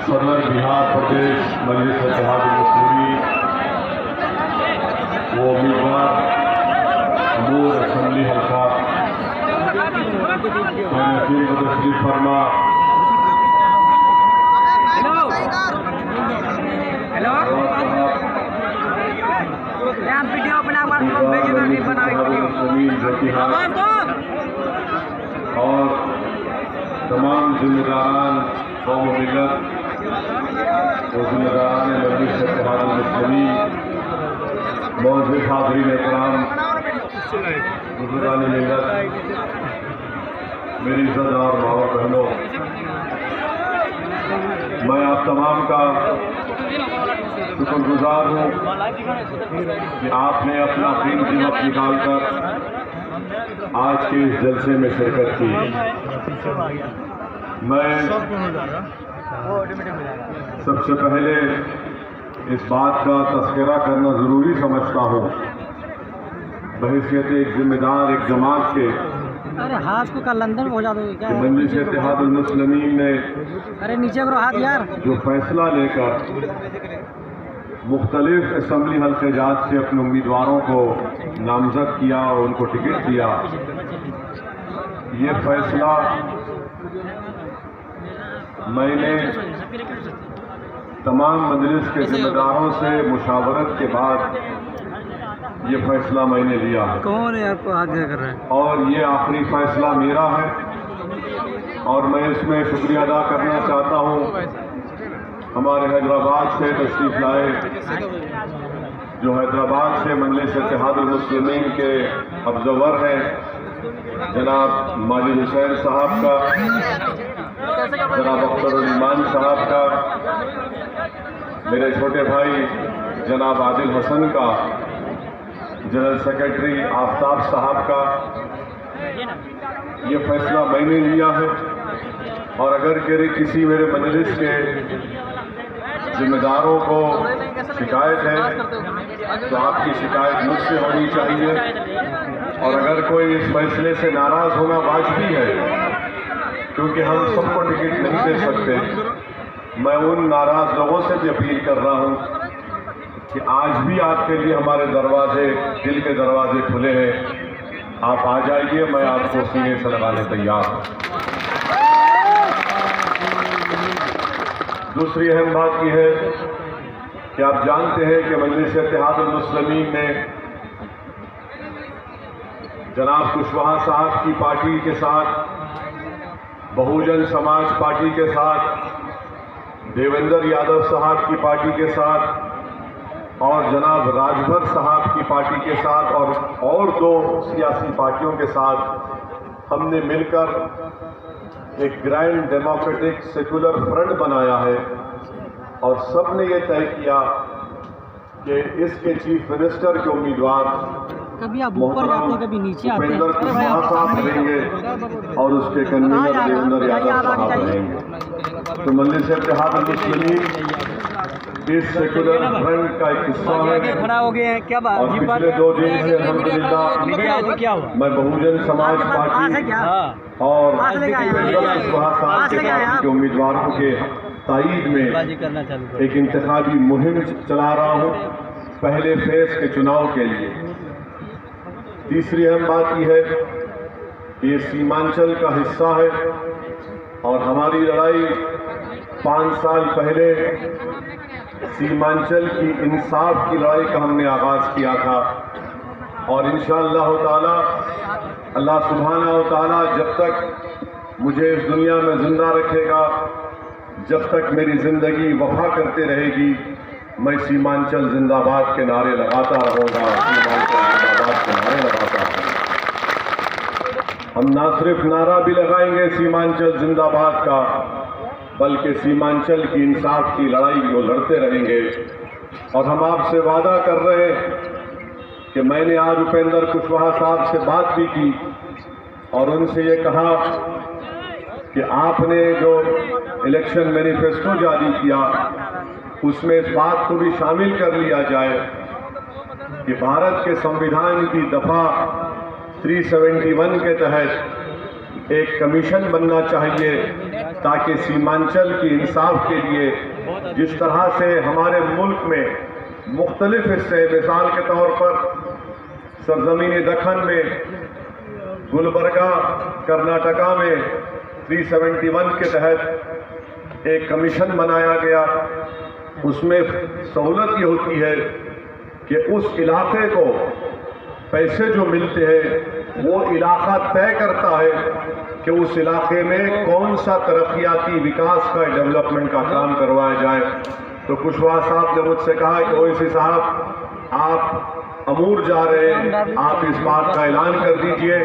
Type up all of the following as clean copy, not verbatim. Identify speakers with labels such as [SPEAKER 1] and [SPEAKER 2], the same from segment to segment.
[SPEAKER 1] सदर बिहार प्रदेश मजलिस इत्तेहाद-उल-मुस्लिमीन वो उम्मीदवार अमूर असम्बली हल्का तशरीफ फरमा और तमाम जिम्मेदारान कौम मिलत और जिम्मेदारान मजलिस इत्तेहाद-उल-मुस्लिमीन मौजूद हाज़रीन इकराम बुज़ुर्गान मिलत मेरी इज़्ज़त और माँ बहनों, मैं आप तमाम का शुक्रगुजार हूँ कि आपने अपना कीमती वक्त निकाल कर आज के इस जलसे में शिरकत की। मैं सबसे पहले इस बात का तज़किरा करना ज़रूरी समझता हूँ बहैसियत एक जिम्मेदार एक जमात के,
[SPEAKER 2] अरे हाथ को लंदन पहुँचा दो क्या?
[SPEAKER 1] मजलिस इत्तेहाद-उल-मुस्लिमीन ने
[SPEAKER 2] अरे नीचे करो हाथ यार।
[SPEAKER 1] जो फैसला लेकर मुख्तलिफ असम्बली हल्के जात से अपने उम्मीदवारों को नामजद किया और उनको टिकट दिया, ये फैसला मैंने तमाम मजलिस के जिम्मेदारों से मुशावरत के बाद ये फैसला मैंने लिया है।
[SPEAKER 2] कौन है आपको हाथ कर रहा है?
[SPEAKER 1] और ये आखिरी फैसला मेरा है और मैं इसमें शुक्रिया अदा करना चाहता हूँ हमारे हैदराबाद से तशरीफ लाए, जो हैदराबाद से मजलिस इत्तेहाद-उल-मुस्लिमीन के ऑब्जर्वर हैं, जनाब माजिद हुसैन साहब का, जनाब अख्तर ईमान साहब का, मेरे छोटे भाई जनाब आदिल हसन का, जनरल सेक्रेटरी आफ्ताब साहब का। ये फैसला मैंने लिया है और अगर किसी मेरे मजलिस के जिम्मेदारों को शिकायत है तो आपकी शिकायत मुझसे होनी चाहिए, और अगर कोई इस फैसले से नाराज़ होना वाजिब है क्योंकि हम सबको टिकट नहीं दे सकते। मैं उन नाराज़ लोगों से भी अपील कर रहा हूँ कि आज भी आपके लिए हमारे दरवाजे, दिल के दरवाजे खुले हैं, आप आ जाइए, मैं आपको सीने से लगाने तैयार हूँ। दूसरी अहम बात यह है कि आप जानते हैं कि मजलिस इत्तेहाद-उल-मुस्लिमीन ने जनाब कुशवाहा साहब की पार्टी के साथ, बहुजन समाज पार्टी के साथ, देवेंद्र यादव साहब की पार्टी के साथ और जनाब राजभर साहब की पार्टी के साथ और दो सियासी पार्टियों के साथ हमने मिलकर एक ग्रैंड डेमोक्रेटिक सेकुलर फ्रंट बनाया है और सब ने ये तय किया कि इसके चीफ मिनिस्टर के उम्मीदवार
[SPEAKER 2] कभी आप ऊपर जाते हैं कभी नीचे आते हैं,
[SPEAKER 1] उपेंद्र कुशवाहा साहब रहेंगे और उसके कन्वीनर देवेंद्र यादव साहब रहेंगे। तो मजलिस इत्तेहाद-उल-मुस्लिमीन इस सेकुलर फ्रंट का एक हिस्सा है।
[SPEAKER 2] खड़ा हो गए हैं क्या बात?
[SPEAKER 1] और पिछले 2 दिन से अल्हम्दुलिल्लाह मैं बहुजन समाज पार्टी और उपेंद्र कुशवाहा साहब के पार्टी के उम्मीदवारों के ताईद में एक इंतखाबी मुहिम चला रहा हूँ पहले फेज के चुनाव के लिए। तीसरी अहम बात यह है कि ये सीमांचल का हिस्सा है और हमारी लड़ाई 5 साल पहले सीमांचल की इंसाफ की लड़ाई का हमने आगाज़ किया था और इंशाअल्लाह ताला अल्लाह सुब्हानहू व तआला जब तक मुझे इस दुनिया में ज़िंदा रखेगा, जब तक मेरी ज़िंदगी वफा करते रहेगी, मैं सीमांचल जिंदाबाद के नारे लगाता रहूँगा, सीमांचल जिंदाबाद के नारे लगाता रहूँगा। हम ना सिर्फ नारा भी लगाएंगे सीमांचल जिंदाबाद का, बल्कि सीमांचल की इंसाफ की लड़ाई को लड़ते रहेंगे। और हम आपसे वादा कर रहे हैं कि मैंने आज उपेंद्र कुशवाहा साहब से बात भी की और उनसे ये कहा कि आपने जो इलेक्शन मैनिफेस्टो जारी किया उसमें इस बात को भी शामिल कर लिया जाए कि भारत के संविधान की दफा 371 के तहत एक कमीशन बनना चाहिए ताकि सीमांचल की इंसाफ के लिए जिस तरह से हमारे मुल्क में मुख्तलिफ हिस्से, मिसाल के तौर पर सरजमीन दखन में, गुलबर्गा कर्नाटका में 371 के तहत एक कमीशन बनाया गया। उसमें सहूलत ये होती है कि उस इलाके को पैसे जो मिलते हैं वो इलाका तय करता है कि उस इलाके में कौन सा तरक्याती विकास का, डेवलपमेंट का काम करवाया जाए। तो कुशवाहा साहब ने मुझसे कहा कि ओवैसी साहब, आप अमूर जा रहे हैं, आप इस बात का ऐलान कर दीजिए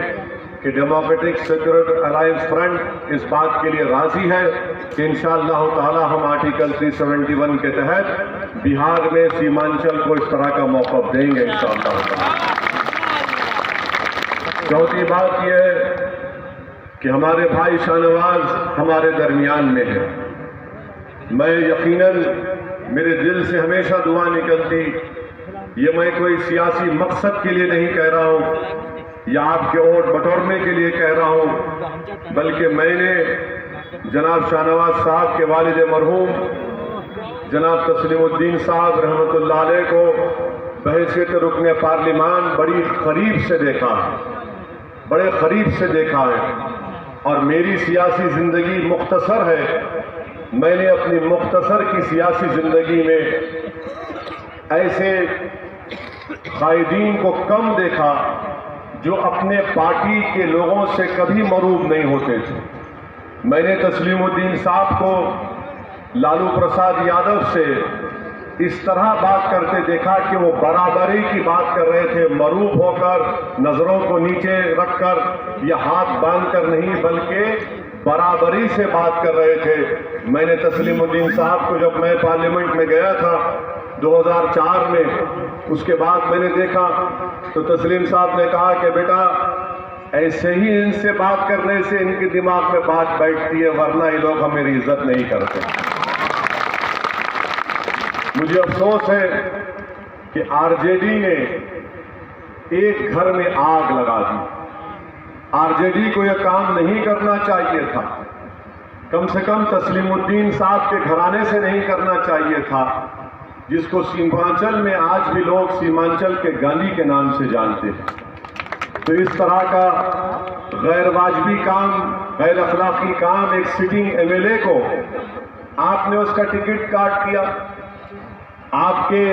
[SPEAKER 1] कि डेमोक्रेटिक सेक्युलर अलायंस फ्रंट इस बात के लिए राजी है कि इंशाअल्लाह ताला हम आर्टिकल 371 के तहत बिहार में सीमांचल को इस तरह का मौका देंगे इंशाअल्लाह ताला। चौथी बात यह है कि हमारे भाई शाहनवाज हमारे दरमियान में है। मैं यकीनन मेरे दिल से हमेशा दुआ निकलती, ये मैं कोई सियासी मकसद के लिए नहीं कह रहा हूँ या आपके वोट बटोरने के लिए कह रहा हूँ, बल्कि मैंने जनाब शाहनवाज साहब के वालिद मरहूम जनाब तस्लीमुद्दीन साहब रहमतुल्लाह अलैह को बहैसियत रुकने पार्लिमान बड़ी करीब से देखा है, बड़े करीब से देखा है। और मेरी सियासी ज़िंदगी मुख्तसर है। मैंने अपनी मुख्तसर की सियासी ज़िंदगी में ऐसे कायदीन को कम देखा जो अपने पार्टी के लोगों से कभी मरूब नहीं होते थे। मैंने तस्लीमुद्दीन साहब को लालू प्रसाद यादव से इस तरह बात करते देखा कि वो बराबरी की बात कर रहे थे, मरूब होकर, नज़रों को नीचे रखकर या हाथ बांधकर नहीं, बल्कि बराबरी से बात कर रहे थे। मैंने तस्लीमुद्दीन साहब को, जब मैं पार्लियामेंट में गया था 2004 में, उसके बाद मैंने देखा तो तस्लीम साहब ने कहा कि बेटा ऐसे ही इनसे बात करने से इनके दिमाग में बात बैठती है, वरना ये लोग हमारी इज्जत नहीं करते। मुझे अफसोस है कि आरजेडी ने एक घर में आग लगा दी। आरजेडी को यह काम नहीं करना चाहिए था, कम से कम तस्लीमुद्दीन साहब के घराने से नहीं करना चाहिए था, जिसको सीमांचल में आज भी लोग सीमांचल के गांधी के नाम से जानते हैं। तो इस तरह का गैर वाजबी काम, गैर अखलाकी काम एक सिटिंग एमएलए को आपने उसका टिकट काट दिया, आपके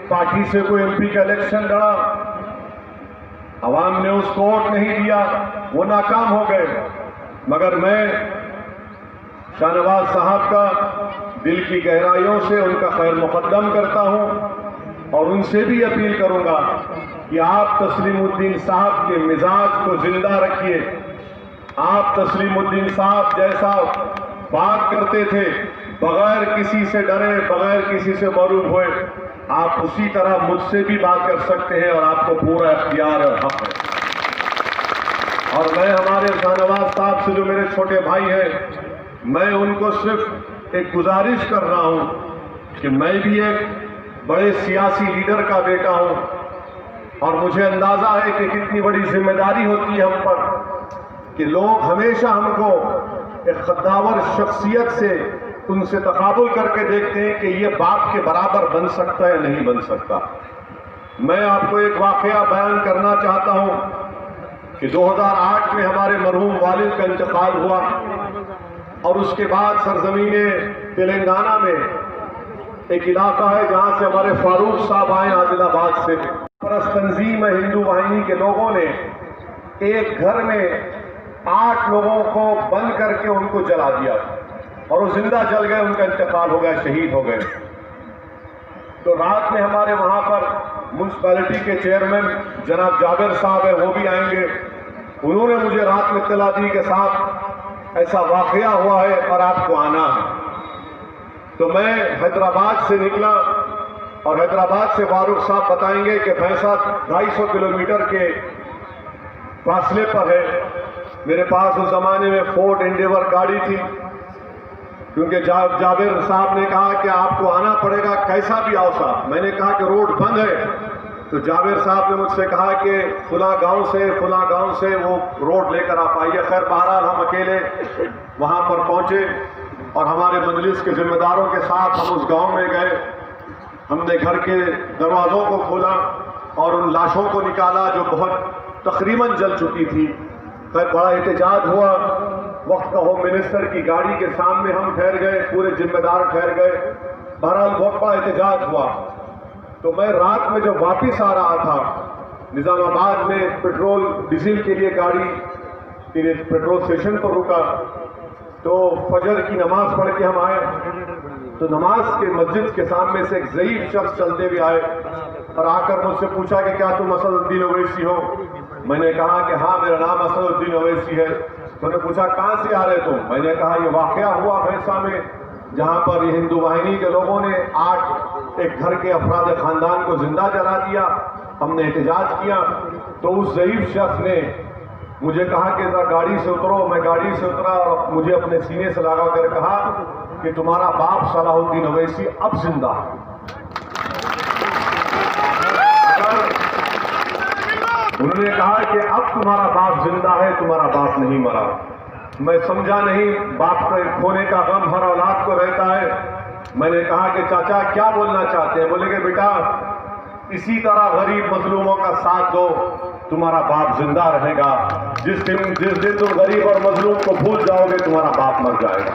[SPEAKER 1] पार्टी से कोई एमपी का इलेक्शन लड़ा, अवाम ने उसको वोट नहीं दिया, वो नाकाम हो गए। मगर मैं शाहनवाज साहब का दिल की गहराइयों से उनका खैर मुकद्दम करता हूं और उनसे भी अपील करूंगा कि आप तस्लीमुद्दीन साहब के मिजाज को जिंदा रखिए। आप तस्लीमुद्दीन साहब जैसा बात करते थे, बगैर किसी से डरे, बगैर किसी से मरूब हुए, आप उसी तरह मुझसे भी बात कर सकते हैं और आपको पूरा इख्तियार और हक है। और मैं हमारे शाहनवाज साहब से, जो मेरे छोटे भाई हैं, मैं उनको सिर्फ एक गुजारिश कर रहा हूं कि मैं भी एक बड़े सियासी लीडर का बेटा हूं और मुझे अंदाजा है कि कितनी बड़ी जिम्मेदारी होती है हम पर कि लोग हमेशा हमको एक खद्दावर शख्सियत से उनसे तकाबुल करके देखते हैं कि ये बाप के बराबर बन सकता है या नहीं बन सकता। मैं आपको एक वाकया बयान करना चाहता हूं कि 2008 में हमारे मरहूम वालिद का इंतकाल हुआ और उसके बाद सरजमीने तेलंगाना में एक इलाका है जहां से हमारे फारूक साहब आए आदिलाबाद से। परस तंजीम हिंदू वाहिनी के लोगों ने एक घर में 8 लोगों को बंद करके उनको जला दिया और वो जिंदा जल गए, उनका इंतकाल हो गया, शहीद हो गए। तो रात में हमारे वहां पर म्यूनसिपैलिटी के चेयरमैन जनाब जाबिर साहब है, वो भी आएंगे। उन्होंने मुझे रात में इत्तला दी कि साहब ऐसा वाकया हुआ है और आपको आना है। तो मैं हैदराबाद से निकला और हैदराबाद से फारूक साहब बताएंगे कि भैंसा 250 किलोमीटर के फासले पर है। मेरे पास उस जमाने में फोर्ड एंडेवर गाड़ी थी, क्योंकि जाबिर साहब ने कहा कि आपको आना पड़ेगा, कैसा भी आओ साहब। मैंने कहा कि रोड बंद है। तो जाबिर साहब ने मुझसे कहा कि फुला गांव से वो रोड लेकर आप आइए। खैर बहरहाल हम अकेले वहाँ पर पहुँचे और हमारे मजलिस के जिम्मेदारों के साथ हम उस गांव में गए। हमने घर के दरवाज़ों को खोला और उन लाशों को निकाला जो बहुत तकरीबन जल चुकी थी। फिर बड़ा एहतजाज हुआ। वक्त का होम मिनिस्टर की गाड़ी के सामने हम ठहर गए, पूरे जिम्मेदार ठहर गए। बहरहाल बहुत बड़ा एहतजाज हुआ। तो मैं रात में जब वापस आ रहा था, निज़ामाबाद में पेट्रोल डीजल के लिए गाड़ी के लिए पेट्रोल स्टेशन पर रुका, तो फजर की नमाज पढ़ के हम आए। तो नमाज के मस्जिद के सामने से एक ज़ईफ शख्स चलते हुए आए और आकर मुझसे पूछा कि क्या तुम असदुद्दीन ओवैसी हो? मैंने कहा कि हाँ, मेरा नाम असदुद्दीन ओवैसी है। तो उन्होंने पूछा कहाँ से आ रहे तुम? मैंने कहा ये वाक़या हुआ भैंसा में, जहाँ पर ये हिंदू वाहिनी के लोगों ने 8 एक घर के अफराद ख़ानदान को जिंदा जला दिया। हमने एहतजाज किया। तो उस ज़ईफ शख्स ने मुझे कहा कि जरा गाड़ी से उतरो। मैं गाड़ी से उतरा और मुझे अपने सीने से लगा कर कहा कि तुम्हारा बाप सलाहुद्दीन ओवैसी अब जिंदा है। उन्होंने कहा कि अब तुम्हारा बाप जिंदा है, तुम्हारा बाप नहीं मरा। मैं समझा नहीं, बाप के खोने का गम हर औलाद को रहता है। मैंने कहा कि चाचा क्या बोलना चाहते हैं? बोले कि बेटा इसी तरह गरीब मजलूमों का साथ दो, तुम्हारा बाप जिंदा रहेगा। जिस दिन तुम गरीब और मजलूम को भूल जाओगे, तुम्हारा बाप मर जाएगा।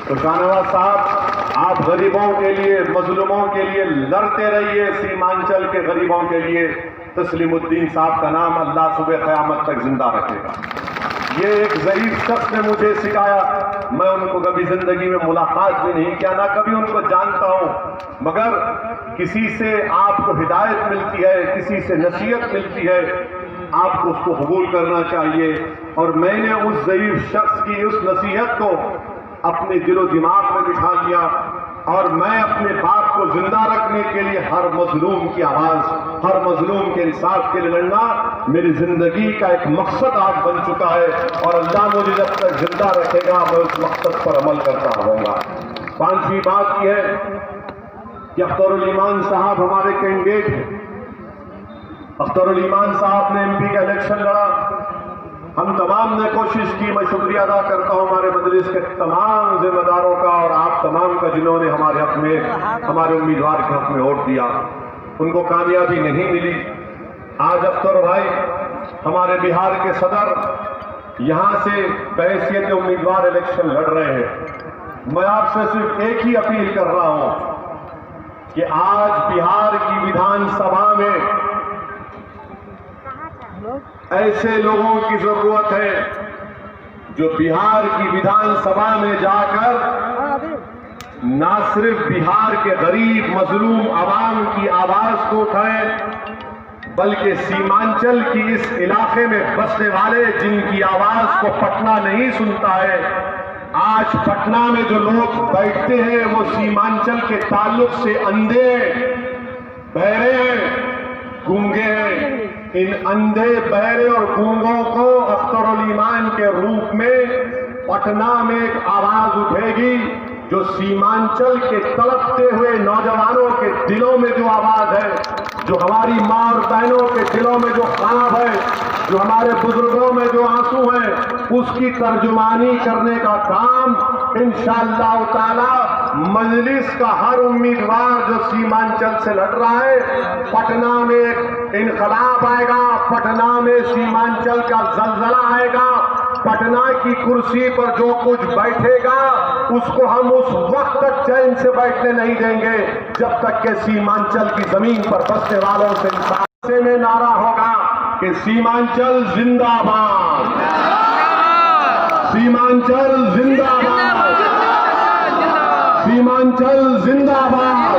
[SPEAKER 1] तो शाहनवाज साहब, आप गरीबों के लिए, मजलूमों के लिए लड़ते रहिए। सीमांचल के गरीबों के लिए तस्लीमुद्दीन साहब का नाम अल्लाह सुबह क़यामत तक जिंदा रखेगा। ये एक ज़ईफ शख्स ने मुझे सिखाया। मैं उनको कभी जिंदगी में मुलाकात भी नहीं किया, ना कभी उनको जानता हूँ, मगर किसी से आपको हिदायत मिलती है, किसी से नसीहत मिलती है, आपको उसको कबूल करना चाहिए। और मैंने उस ज़ईफ शख्स की उस नसीहत को अपने दिलो दिमाग में बिठा लिया और मैं अपने बाप को जिंदा रखने के लिए हर मजलूम की आवाज़, हर मजलूम के इंसाफ के लिए लड़ना मेरी जिंदगी का एक मकसद आज बन चुका है। और अल्लाह मुझे जब तक जिंदा रखेगा मैं उस मकसद पर अमल करता रहूँगा। 5वीं बात यह है कि अख्तरुल ईमान साहब हमारे कैंडिडेट हैं। अख्तरुल ईमान साहब ने MP का इलेक्शन लड़ा। हम तमाम ने कोशिश की। मैं शुक्रिया अदा करता हूँ हमारे मजलिस के तमाम जिम्मेदारों का और आप तमाम का, जिन्होंने हमारे हक में, हमारे उम्मीदवार के हक में वोट दिया। उनको कामयाबी नहीं मिली। आज अख्तर भाई हमारे बिहार के सदर यहाँ से बहैसियत उम्मीदवार इलेक्शन लड़ रहे हैं। मैं आपसे सिर्फ एक ही अपील कर रहा हूँ कि आज बिहार की विधानसभा में ऐसे लोगों की जरूरत है जो बिहार की विधानसभा में जाकर ना सिर्फ बिहार के गरीब मजलूम आवाम की आवाज को उठाएं, बल्कि सीमांचल की इस इलाके में बसने वाले जिनकी आवाज को पटना नहीं सुनता है, आज पटना में जो लोग बैठते हैं वो सीमांचल के ताल्लुक से अंधे, बहरे, गूंगे हैं। इन अंधे, बहरे और गूंगों को अख्तरुल ईमान के रूप में पटना में एक आवाज उठेगी जो सीमांचल के तड़पते हुए नौजवानों के दिलों में जो आवाज है, जो हमारी माँ और बहनों के दिलों में जो ख्वाब है, जो हमारे बुजुर्गों में जो आंसू है, उसकी तर्जुमानी करने का काम इंशाअल्लाह ताला मजलिस का हर उम्मीदवार जो सीमांचल से लड़ रहा है, पटना में एक इनकलाब आएगा, पटना में सीमांचल का जलजला आएगा। पटना की कुर्सी पर जो कुछ बैठेगा उसको हम उस वक्त तक चैन से बैठने नहीं देंगे जब तक के सीमांचल की जमीन पर बसने वालों से इंसाफ में नारा होगा कि सीमांचल जिंदाबाद, सीमांचल जिंदाबाद, सीमांचल जिंदाबाद।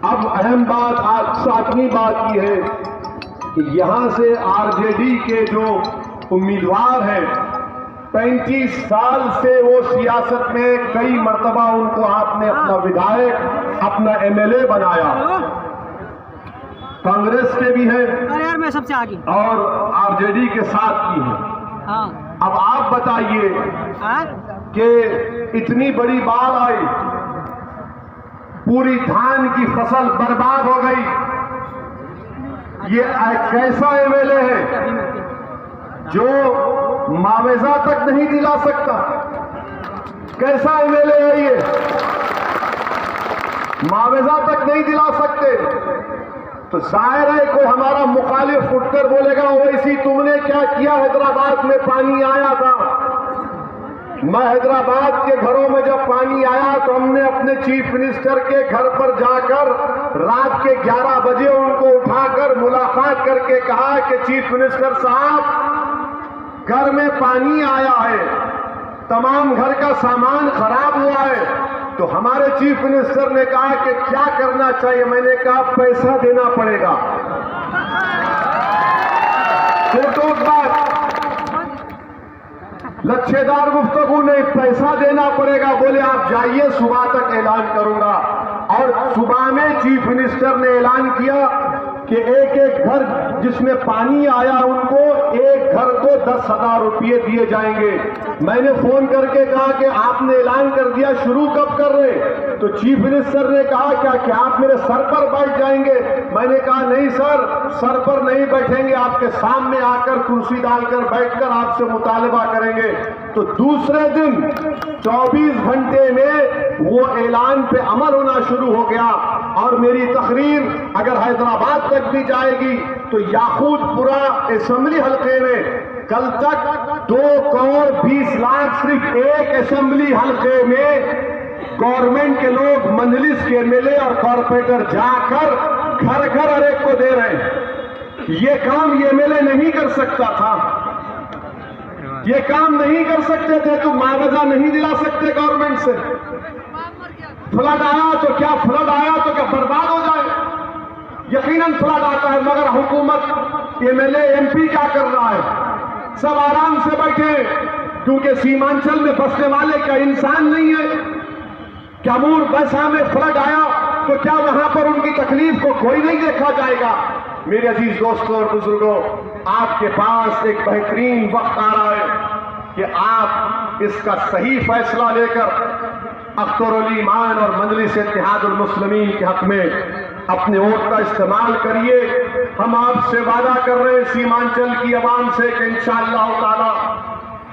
[SPEAKER 1] अब अहम बात, आज 7वीं बात यह है कि यहां से RJD के जो उम्मीदवार हैं, 35 साल से वो सियासत में, कई मर्तबा उनको आपने अपना विधायक, अपना MLA बनाया। कांग्रेस के भी हैं,
[SPEAKER 2] अरे यार मैं सबसे आगे,
[SPEAKER 1] और RJD के साथ की हैं।
[SPEAKER 2] हाँ।
[SPEAKER 1] अब आप बताइए कि इतनी बड़ी बाढ़ आई, पूरी धान की फसल बर्बाद हो गई, ये कैसा MLA है जो मुआवजा तक नहीं दिला सकता। कैसा एमएलए है ये? मुआवजा तक नहीं दिला सकते। तो जाहिर है कोई हमारा मुखालिफ उठकर बोलेगा ओवैसी तुमने क्या किया, हैदराबाद में पानी आया था। मैं हैदराबाद के घरों में जब पानी आया तो हमने अपने चीफ मिनिस्टर के घर पर जाकर रात के 11 बजे उनको उठाकर मुलाकात करके कहा कि चीफ मिनिस्टर साहब घर में पानी आया है, तमाम घर का सामान खराब हुआ है। तो हमारे चीफ मिनिस्टर ने कहा कि क्या करना चाहिए? मैंने कहा पैसा देना पड़ेगा। तो बात लच्छेदार गुफ्तगू नहीं, पैसा देना पड़ेगा। बोले आप जाइए, सुबह तक ऐलान करूंगा। और सुबह में चीफ मिनिस्टर ने ऐलान किया कि एक एक घर जिसमें पानी आया उनको एक घर को 10,000 रुपये दिए जाएंगे। मैंने फोन करके कहा कि आपने ऐलान कर दिया, शुरू कब कर रहे? तो चीफ मिनिस्टर ने कहा क्या आप मेरे सर पर बैठ जाएंगे? मैंने कहा नहीं सर, सर पर नहीं बैठेंगे, आपके सामने आकर कुर्सी डालकर बैठकर आपसे मुतालबा करेंगे। तो दूसरे दिन 24 घंटे में वो ऐलान पे अमल होना शुरू हो गया। और मेरी तकरीर अगर हैदराबाद तक भी जाएगी तो याकूतपुरा असेंबली हल्के में कल तक 2 करोड़ 20 लाख सिर्फ एक असेंबली हल्के में गवर्नमेंट के लोग, मंजलिस के एमएलए और कॉर्पोरेटर जाकर घर घर हर एक को दे रहे हैं। ये काम ये एमएलए नहीं कर सकता था, ये काम नहीं कर सकते थे। तो मुआवजा नहीं दिला सकते गवर्नमेंट से। फ्लड आया तो क्या बर्बाद हो जाए? यकीनन फ्लड आता है, मगर हुकूमत, एमएलए, एमपी क्या कर रहा है? सब आराम से बैठे, क्योंकि सीमांचल में बसने वाले क्या इंसान नहीं है? कैमूर बसा में फ्लड आया तो क्या वहां पर उनकी तकलीफ को कोई नहीं देखा जाएगा? मेरे अजीज दोस्तों और बुजुर्गों, आपके पास एक बेहतरीन वक्त आ रहा है कि आप इसका सही फैसला लेकर अख्तरुल ईमान और मजलिस इत्तेहादुल मुस्लिमीन के हक में अपने वोट का इस्तेमाल करिए। हम आपसे वादा कर रहे हैं सीमांचल की आवाम से कि इंशाअल्लाह ताला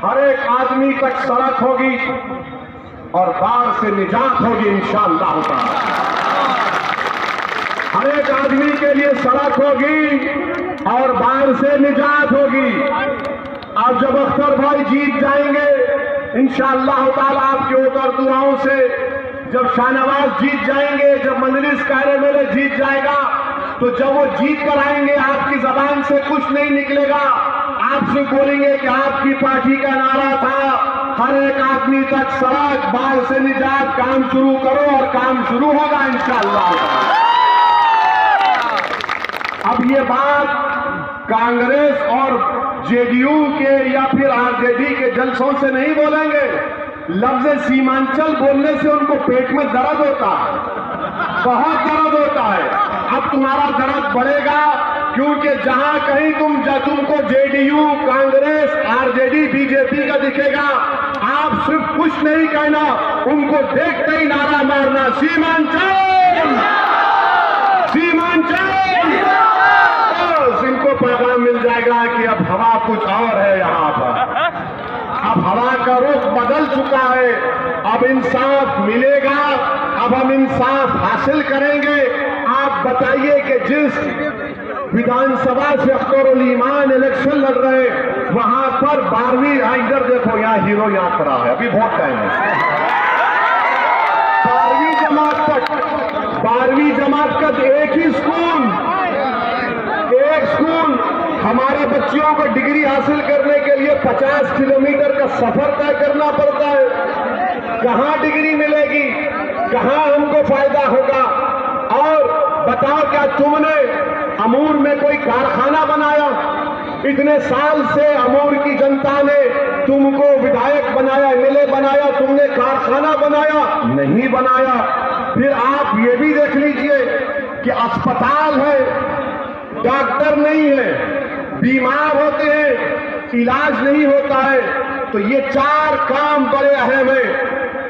[SPEAKER 1] हर एक आदमी तक सड़क होगी और बाढ़ से निजात होगी इंशाअल्लाह ताला। हर एक आदमी के लिए सड़क होगी और बाढ़ से निजात होगी। अब जब अख्तर भाई जीत जाएंगे इंशाअल्लाह ताला आपके उतर दुआओं से, जब शाहनवाज जीत जाएंगे, जब मजलिस का एमएलए जीत जाएगा, तो जब वो जीत कर आएंगे आपकी जबान से कुछ नहीं निकलेगा। आप सिर्फ बोलेंगे कि आपकी पार्टी का नारा था हर एक आदमी तक सड़क, बाढ़ से निजात, काम शुरू करो, और काम शुरू होगा इंशाअल्लाह। अब ये बात कांग्रेस और जेडीयू के या फिर आरजेडी के जलसों से नहीं बोलेंगे। लफ्ज सीमांचल बोलने से उनको पेट में दर्द होता है, बहुत दर्द होता है। अब तुम्हारा दर्द बढ़ेगा, क्योंकि जहां कहीं तुमको जेडीयू, कांग्रेस, आरजेडी, बीजेपी का दिखेगा, आप सिर्फ कुछ नहीं कहना, उनको देखते ही नारा मारना, सीमांचल, सीमांचल। इनको पैगाम मिल जाएगा कि अब हवा कुछ और है यहाँ पर। अब हवा का रुख बदल चुका है, अब इंसाफ मिलेगा, अब हम इंसाफ हासिल करेंगे। आप बताइए कि जिस विधानसभा से अख्तरुल ईमान इलेक्शन लड़ रहे, वहां पर 12वीं, इधर देखो यहाँ हीरो यहाँ खड़ा है, अभी बहुत टाइम है। 12वीं जमात तक एक ही स्कूल, एक स्कूल। हमारे बच्चियों को डिग्री हासिल करने के लिए 50 किलोमीटर का सफर तय करना पड़ता है। कहां डिग्री मिलेगी, कहां हमको फायदा होगा? और बताओ, क्या तुमने अमूर में कोई कारखाना बनाया? इतने साल से अमूर की जनता ने तुमको विधायक बनाया, एमएलए बनाया, तुमने कारखाना बनाया? नहीं बनाया। फिर आप ये भी देख लीजिए कि अस्पताल है, डॉक्टर नहीं है, बीमार होते हैं, इलाज नहीं होता है। तो ये 4 काम बड़े अहम हैं।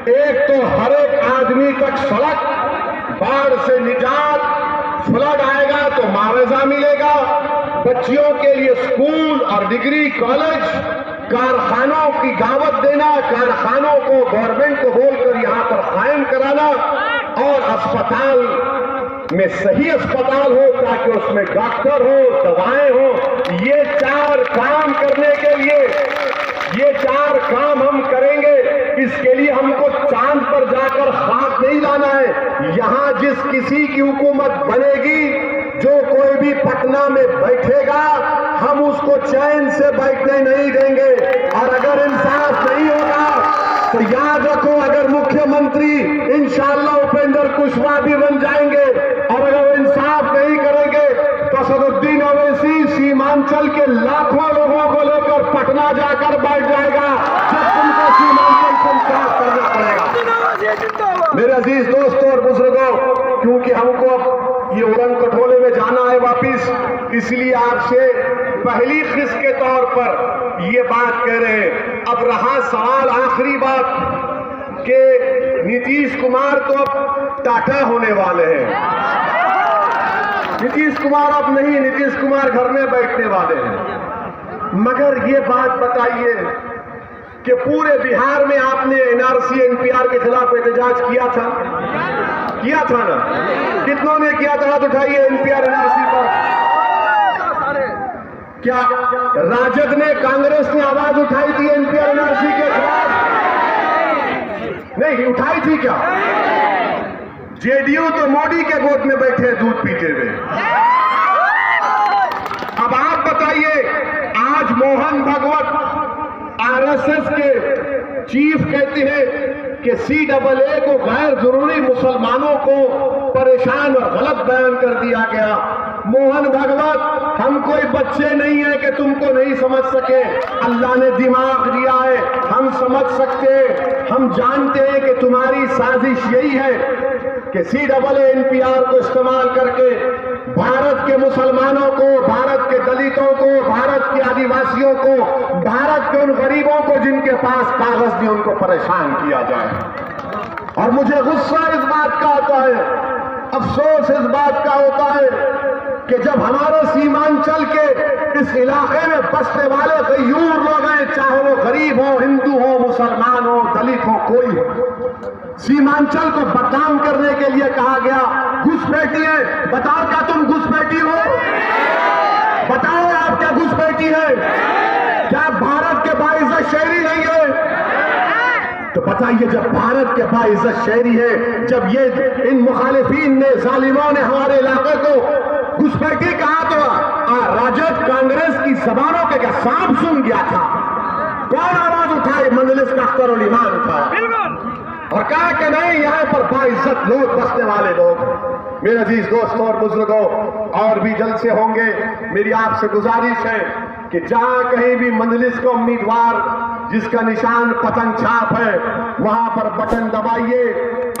[SPEAKER 1] एक तो हर एक आदमी तक सड़क, बाढ़ से निजात, फ्लड आएगा तो मुआवजा मिलेगा, बच्चियों के लिए स्कूल और डिग्री कॉलेज, कारखानों की दावत देना, कारखानों को गवर्नमेंट को बोलकर यहां पर कायम कराना और अस्पताल में सही अस्पताल हो ताकि उसमें डॉक्टर हो, दवाएं हो। ये 4 काम करने के लिए, ये 4 काम हम करेंगे। इसके लिए हमको चांद पर जाकर खाक नहीं लाना है। यहां जिस किसी की हुकूमत बनेगी, जो कोई भी पटना में बैठेगा, हम उसको चैन से बैठने नहीं देंगे। और अगर इंसाफ नहीं होगा तो याद रखो, अगर मुख्यमंत्री इंशाअल्लाह उपेंद्र कुशवाहा भी बन जाएंगे और अगर इंसाफ नहीं करेंगे तो असदुद्दीन ओवैसी सीमांचल के लाखों लोगों को लेकर पटना जाकर बैठ जाएगा, जब तुमको सीमांचल से इंसाफ करना पड़ेगा। मेरे अजीज दोस्तों और बुजुर्गों, क्योंकि हमको अब ये उड़न खटोले में जाना है वापिस, इसलिए आपसे पहली किस्त के तौर पर ये बात कह रहे हैं। अब रहा सवाल आखिरी बात कि नीतीश कुमार तो अब टाटा होने वाले हैं। नीतीश कुमार अब नहीं, नीतीश कुमार घर में बैठने वाले हैं। मगर ये बात बताइए कि पूरे बिहार में आपने एनआरसी एनपीआर के खिलाफ एहतजाज किया था ना? कितनों ने किया था? हाथ उठाइए एनपीआर एनआरसी पर। क्या राजद ने, कांग्रेस ने आवाज उठाई थी एनपीआर एनआरसी के खिलाफ? नहीं उठाई थी क्या? जेडीयू तो मोदी के गोद में बैठे दूध पीते हुए। अब आप बताइए, आज मोहन भागवत आरएसएस के चीफ कहते हैं कि सीएए को गैर जरूरी मुसलमानों को परेशान और गलत बयान कर दिया गया। मोहन भागवत, हम कोई बच्चे नहीं है कि तुमको नहीं समझ सके। अल्लाह ने दिमाग दिया है, हम समझ सकते हैं। हम जानते हैं कि तुम्हारी साजिश यही है कि सीएए एनपीआर को इस्तेमाल करके भारत के मुसलमानों को, भारत के दलितों को, भारत के आदिवासियों को, भारत के उन गरीबों को जिनके पास कागज नहीं, उनको परेशान किया जाए। और मुझे गुस्सा इस बात का आता है, अफसोस इस बात का होता है कि जब हमारे सीमांचल के इस इलाके में बसने वाले गयूर लोग हैं, चाहे वो गरीब हो, हिंदू हो, मुसलमान हो, दलित हो, कोई हो, सीमांचल को बदनाम करने के लिए कहा गया घुसपैठी है। बताओ क्या तुम घुसपैठी हो? बताओ आप क्या घुसपैठी है? क्या भारत के बाइज्जत शहरी नहीं है? तो बताइए, जब भारत के बाइज्जत शहरी है, जब ये इन मुखालिफिन ने, जालिमों ने हमारे इलाके को घुसपैठी कहा तो राजद कांग्रेस की जबानों के क्या सांप सुन गया था? कौन आवाज उठाए? मजलिस का अख्तर उल ईमान उठाया और कहा कि नहीं, यहाँ पर बाइज्जत लोग, बसने वाले लोग। मेरे अजीज दोस्तों और बुजुर्गों, और भी जलसे होंगे। मेरी आपसे गुजारिश है कि जहां कहीं भी मजलिस का उम्मीदवार जिसका निशान पतंग छाप है, वहां पर बटन दबाइए,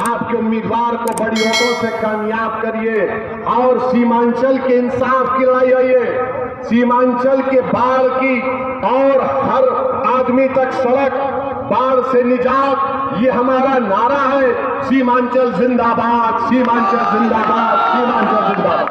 [SPEAKER 1] आपके उम्मीदवार को बड़ी वोटों से कामयाब करिए और सीमांचल के इंसाफ की लड़ाई आइए। सीमांचल के बाढ़ की और हर आदमी तक सड़क, बाढ़ से निजात, ये हमारा नारा है। सीमांचल जिंदाबाद, सीमांचल जिंदाबाद, सीमांचल जिंदाबाद।